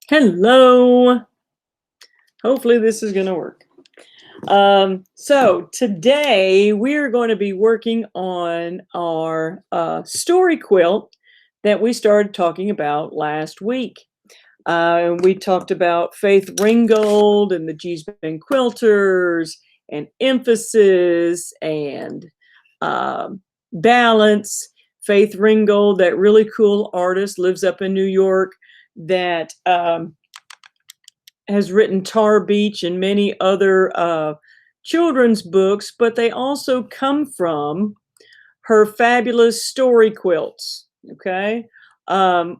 Hello. Hopefully this is going to work. So today we're going to be working on our story quilt that we started talking about last week. We talked about Faith Ringgold and the G's Been Quilters and emphasis and balance. Faith Ringgold, that really cool artist, lives up in New York that has written Tar Beach and many other children's books, but they also come from her fabulous story quilts, okay,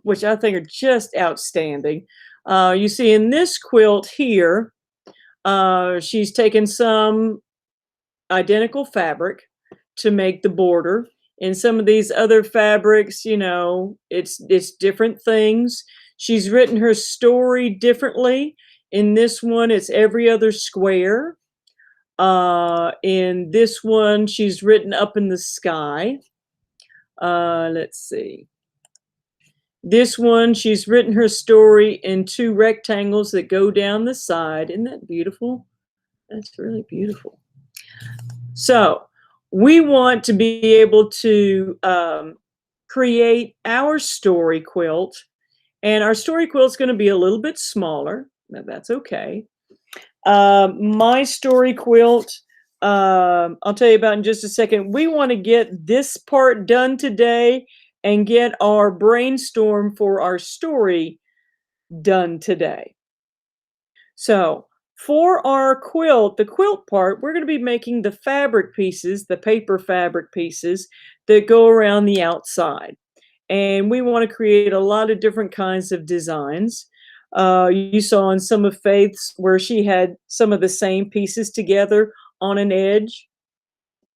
which I think are just outstanding. You see in this quilt here, she's taken some identical fabric to make the border. In some of these other fabrics, it's different things. She's written her story differently. In this one, it's every other square. In this one, she's written up in the sky. Let's see. This one, she's written her story in two rectangles that go down the side. Isn't that beautiful? That's really beautiful. So we want to be able to create our story quilt. And our story quilt is going to be a little bit smaller. Now, that's okay. My story quilt, I'll tell you about in just a second. We want to get this part done today and get our brainstorm for our story done today. So for our quilt, the quilt part, we're going to be making the fabric pieces, the paper fabric pieces that go around the outside. And we want to create a lot of different kinds of designs. You saw in some of Faith's where she had some of the same pieces together on an edge.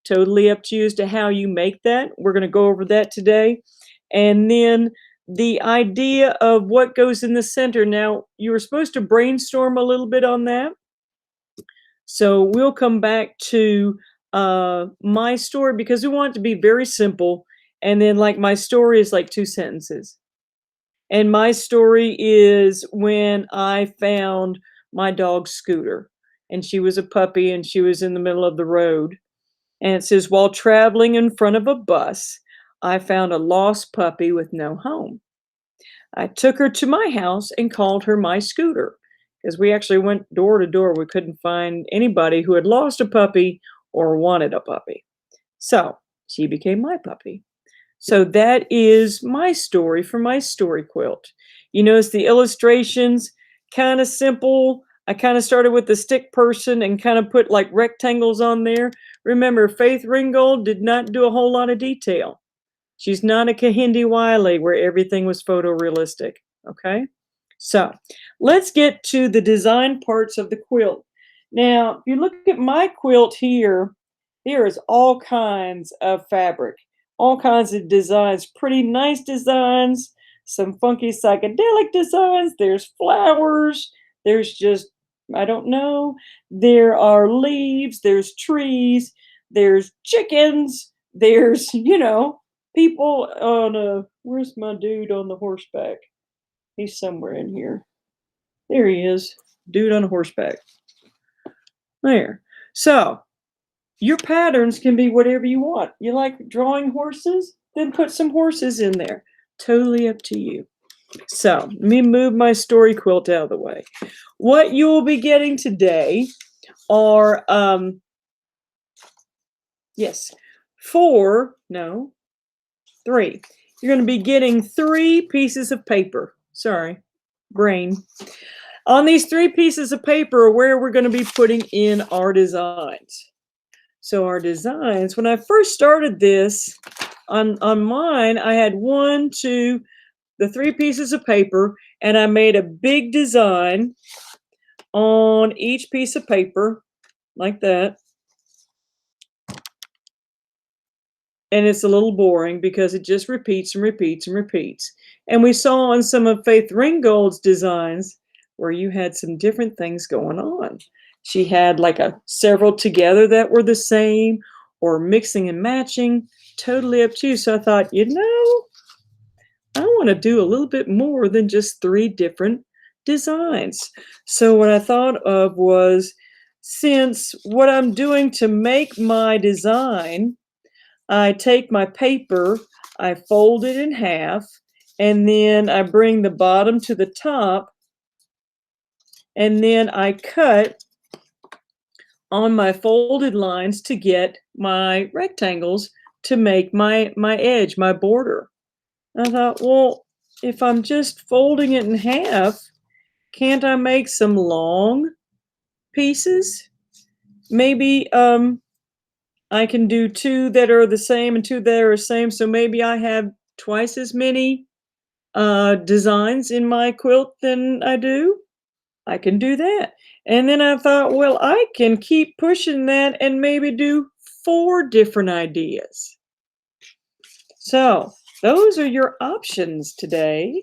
Totally up to you as to how you make that. We're going to go over that today. And then the idea of what goes in the center. Now, you were supposed to brainstorm a little bit on that. So we'll come back to my story because we want it to be very simple. And then like my story is like 2 sentences. And my story is when I found my dog Scooter, and she was a puppy and she was in the middle of the road. And it says, while traveling in front of a bus, I found a lost puppy with no home. I took her to my house and called her my Scooter because we actually went door to door. We couldn't find anybody who had lost a puppy or wanted a puppy. So she became my puppy. So that is my story for my story quilt. You notice the illustrations, kind of simple. I kind of started with the stick person and kind of put like rectangles on there. Remember, Faith Ringgold did not do a whole lot of detail. She's not a Kehinde Wiley where everything was photorealistic, okay? So let's get to the design parts of the quilt. Now, if you look at my quilt here, there is all kinds of fabric, all kinds of designs, pretty nice designs, some funky psychedelic designs. There's flowers. There's just, I don't know. There are leaves. There's trees. There's chickens. There's, people on where's my dude on the horseback? He's somewhere in here. There he is. Dude on a horseback. There. So, your patterns can be whatever you want. You like drawing horses? Then put some horses in there. Totally up to you. So, let me move my story quilt out of the way. What you will be getting today are, three. You're going to be getting 3 pieces of paper. Sorry, brain. On these 3 pieces of paper are where we're going to be putting in our designs. So our designs, when I first started this, on mine, I had 3 pieces of paper, and I made a big design on each piece of paper, like that. And it's a little boring because it just repeats and repeats and repeats. And we saw on some of Faith Ringgold's designs where you had some different things going on. She had like several together that were the same or mixing and matching, totally up to you. So I thought, I want to do a little bit more than just 3 different designs. So what I thought of was, since what I'm doing to make my design, I take my paper, I fold it in half, and then I bring the bottom to the top, and then I cut on my folded lines to get my rectangles to make my edge, my border. I thought, well, if I'm just folding it in half, can't I make some long pieces? Maybe I can do two that are the same and two that are the same, so maybe I have twice as many designs in my quilt than I do. I can do that. And then I thought, well, I can keep pushing that and maybe do 4 different ideas. So those are your options today.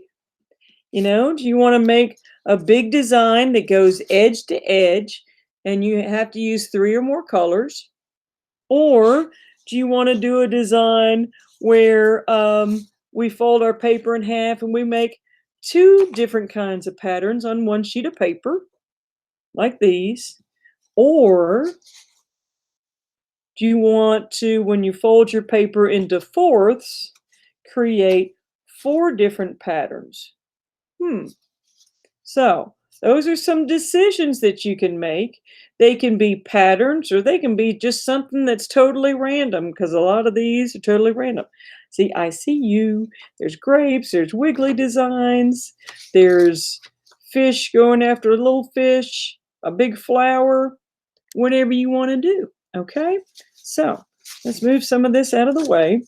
You know, do you want to make a big design that goes edge to edge and you have to use 3 or more colors? Or do you want to do a design where we fold our paper in half and we make 2 different kinds of patterns on one sheet of paper, like these? Or do you want to, when you fold your paper into fourths, create 4 different patterns? So those are some decisions that you can make. They can be patterns or they can be just something that's totally random, because a lot of these are totally random. See, I see you. There's grapes, there's wiggly designs, there's fish going after a little fish, a big flower, whatever you want to do. Okay, so let's move some of this out of the way.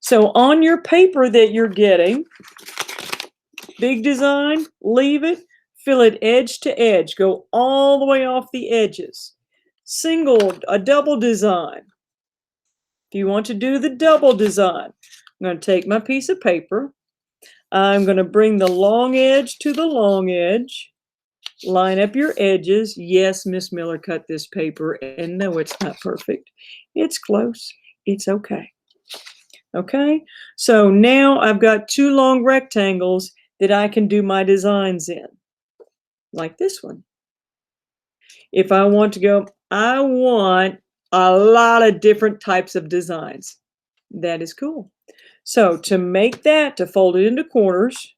So on your paper that you're getting, big design, leave it, fill it edge to edge, go all the way off the edges. A double design. If you want to do the double design, I'm going to take my piece of paper, I'm going to bring the long edge to the long edge, line up your edges. Yes, Miss Miller cut this paper, and no, it's not perfect. It's close. It's okay. Okay, so now I've got 2 long rectangles that I can do my designs in, like this one. If I want to go, I want a lot of different types of designs. That is cool. So to make that, to fold it into quarters,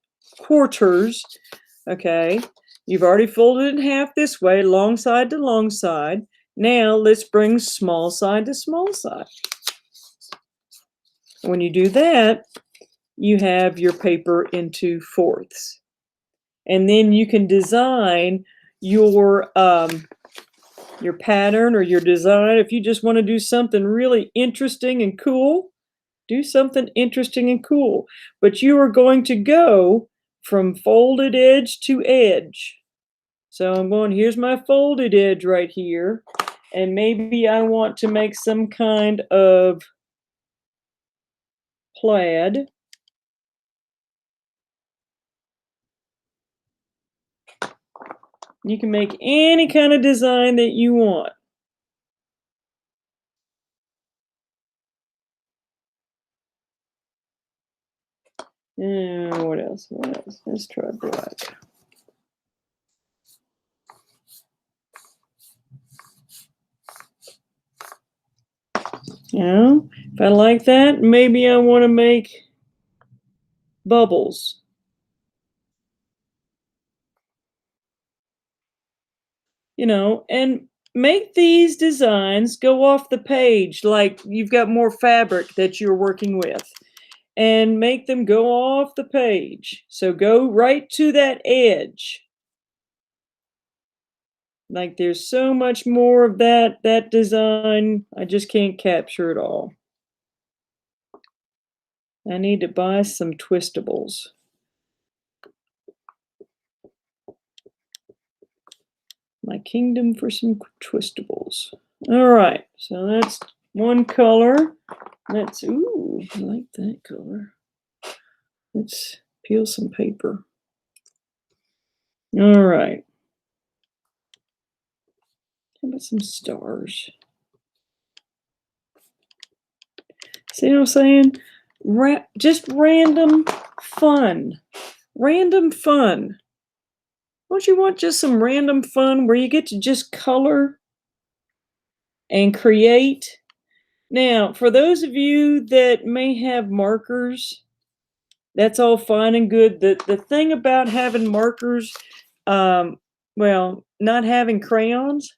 okay, you've already folded it in half this way, long side to long side. Now let's bring small side to small side. When you do that, you have your paper into fourths. And then you can design your pattern or your design. If you just want to do something really interesting and cool, do something interesting and cool. But you are going to go from folded edge to edge. So I'm going, here's my folded edge right here. And maybe I want to make some kind of plaid. You can make any kind of design that you want. And what else? Let's try black. You know, if I like that, maybe I want to make bubbles. You know, and make these designs go off the page like you've got more fabric that you're working with, and make them go off the page. So go right to that edge. Like there's so much more of that design, I just can't capture it all. I need to buy some twistables. My kingdom for some twistables. All right, so that's one color. Ooh, I like that color. Let's peel some paper. All right. How about some stars? See what I'm saying? Just random fun. Random fun. Don't you want just some random fun where you get to just color and create? Now, for those of you that may have markers, that's all fine and good. The thing about having markers, well, not having crayons,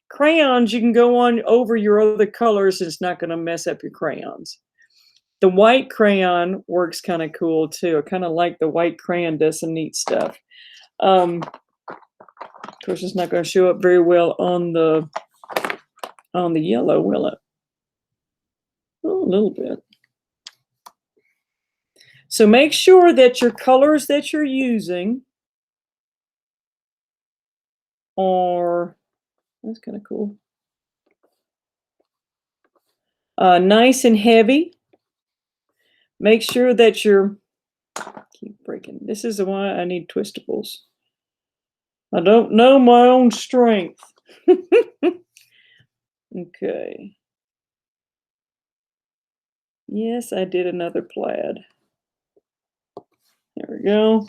crayons, you can go on over your other colors and it's not going to mess up your crayons. The white crayon works kind of cool too. I kind of like the white crayon, does some neat stuff. Of course, it's not going to show up very well on the yellow, will it? Oh, a little bit. So make sure that your colors that you're using are, that's kind of cool, nice and heavy. Make sure that you're, keep breaking. This is why I need twistables. I don't know my own strength. Okay. Yes, I did another plaid. There we go.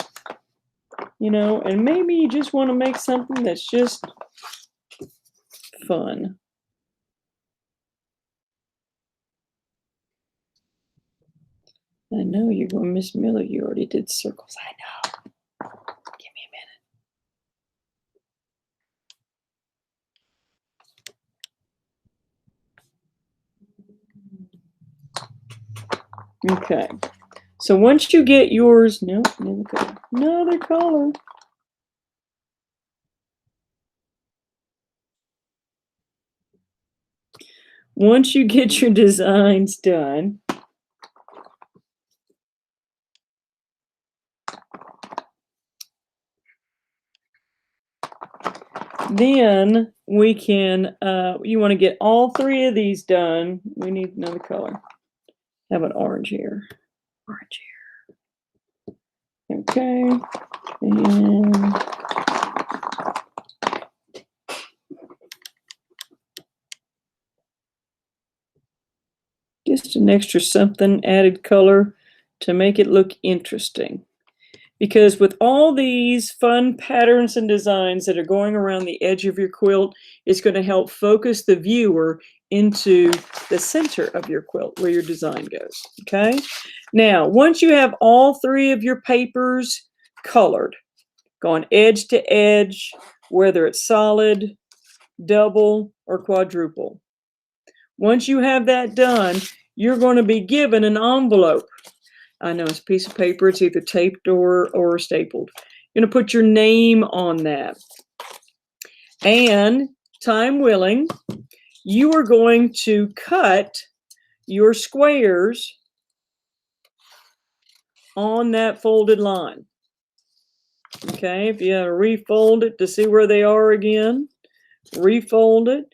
You know, and maybe you just want to make something that's just fun. I know you're going, Miss Miller, you already did circles. I know. Give me a minute. Okay. So once you get yours, no, another color. Once you get your designs done, then we can, you want to get all three of these done. We need another color. Have an orange here. Orange here. Okay. And just an extra something, added color to make it look interesting. Because with all these fun patterns and designs that are going around the edge of your quilt, it's going to help focus the viewer into the center of your quilt where your design goes. Okay. Now, once you have all three of your papers colored, going edge to edge, whether it's solid, double, or quadruple. Once you have that done, you're going to be given an envelope. I know it's a piece of paper. It's either taped or stapled. You're going to put your name on that. And time willing, you are going to cut your squares on that folded line. Okay, if you have to refold it to see where they are again, refold it,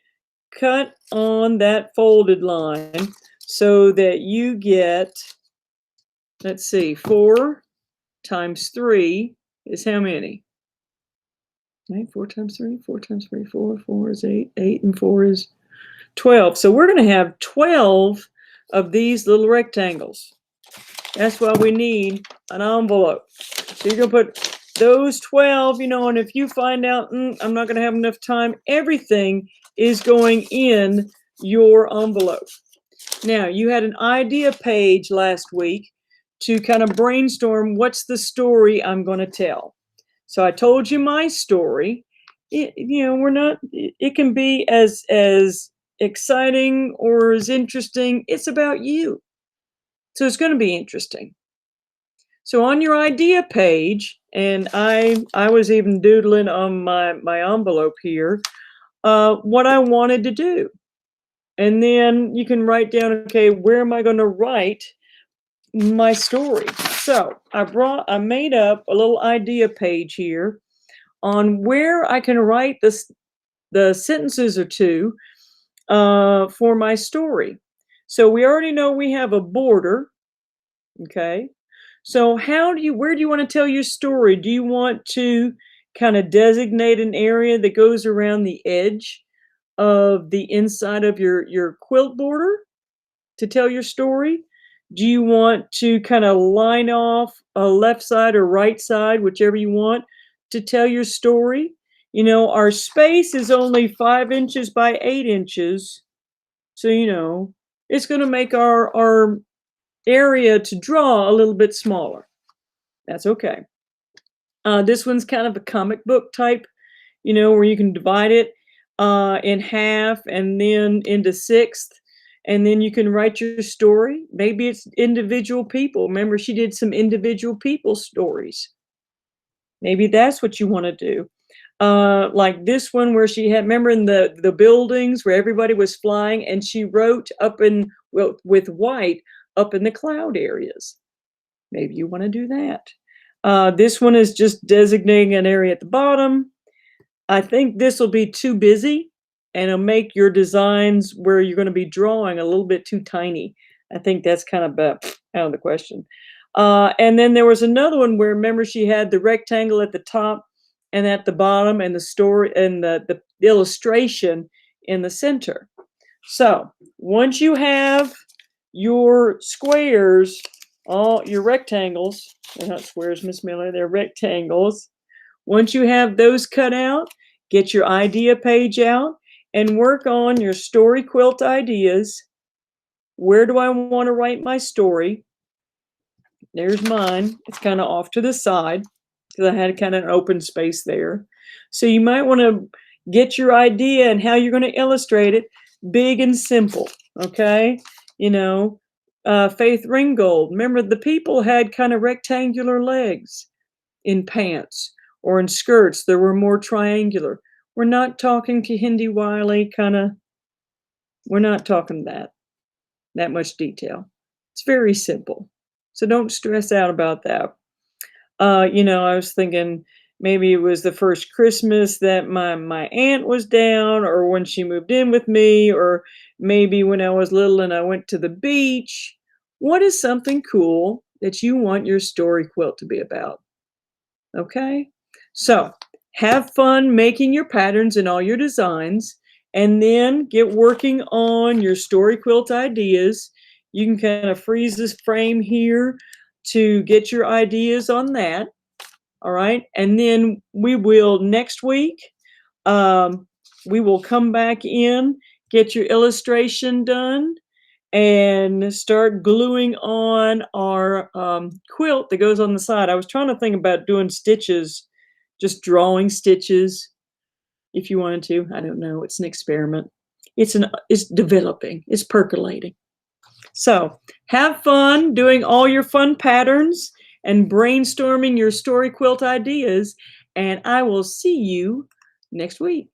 cut on that folded line so that you get, let's see, 4 times 3 is how many? Right, 4 times 3, 4 times 3, 4, 4 is 8, 8 and 4 is 12. So we're going to have 12 of these little rectangles. That's why we need an envelope. So you're going to put those 12, you know, and if you find out, I'm not going to have enough time, everything is going in your envelope. Now, you had an idea page last week to kind of brainstorm what's the story I'm going to tell. So I told you my story. You know, it can be as exciting or as interesting. It's about you. So it's going to be interesting. So on your idea page, and I was even doodling on my envelope here, what I wanted to do. And then you can write down, okay, where am I going to write my story? So I made up a little idea page here on where I can write the sentences or two for my story. So we already know we have a border. Okay. So where do you want to tell your story? Do you want to kind of designate an area that goes around the edge of the inside of your quilt border to tell your story? Do you want to kind of line off a left side or right side, whichever you want, to tell your story? You know, our space is only 5 inches by 8 inches. So, you know, it's going to make our area to draw a little bit smaller. That's okay. This one's kind of a comic book type, you know, where you can divide it in half and then into sixth, and then you can write your story. Maybe it's individual people. Remember, she did some individual people stories. Maybe that's what you want to do. Like this one where she had, remember in the buildings where everybody was flying, and she wrote up in, well, with white up in the cloud areas. Maybe you want to do that. This one is just designating an area at the bottom. I think this will be too busy, and it'll make your designs where you're going to be drawing a little bit too tiny. I think that's kind of out of the question. And then there was another one where, remember, she had the rectangle at the top and at the bottom, and the story and the illustration in the center. So once you have your squares, all your rectangles, they're not squares, Miss Miller, they're rectangles. Once you have those cut out, get your idea page out and work on your story quilt ideas. Where do I want to write my story? There's mine. It's kind of off to the side because I had kind of an open space there. So you might want to get your idea and how you're going to illustrate it big and simple, okay? You know, Faith Ringgold, remember the people had kind of rectangular legs in pants or in skirts that were more triangular. We're not talking Kehinde Wiley kind of, we're not talking that much detail. It's very simple. So don't stress out about that. You know, I was thinking maybe it was the first Christmas that my aunt was down, or when she moved in with me, or maybe when I was little and I went to the beach. What is something cool that you want your story quilt to be about? Okay, so have fun making your patterns and all your designs, and then get working on your story quilt ideas. You can kind of freeze this frame here to get your ideas on that. All right, and then we will next week, we will come back in, get your illustration done, and start gluing on our quilt that goes on the side. I was trying to think about doing stitches, just drawing stitches if you wanted to. I don't know. It's an experiment. It's developing. It's percolating. So have fun doing all your fun patterns and brainstorming your story quilt ideas, and I will see you next week.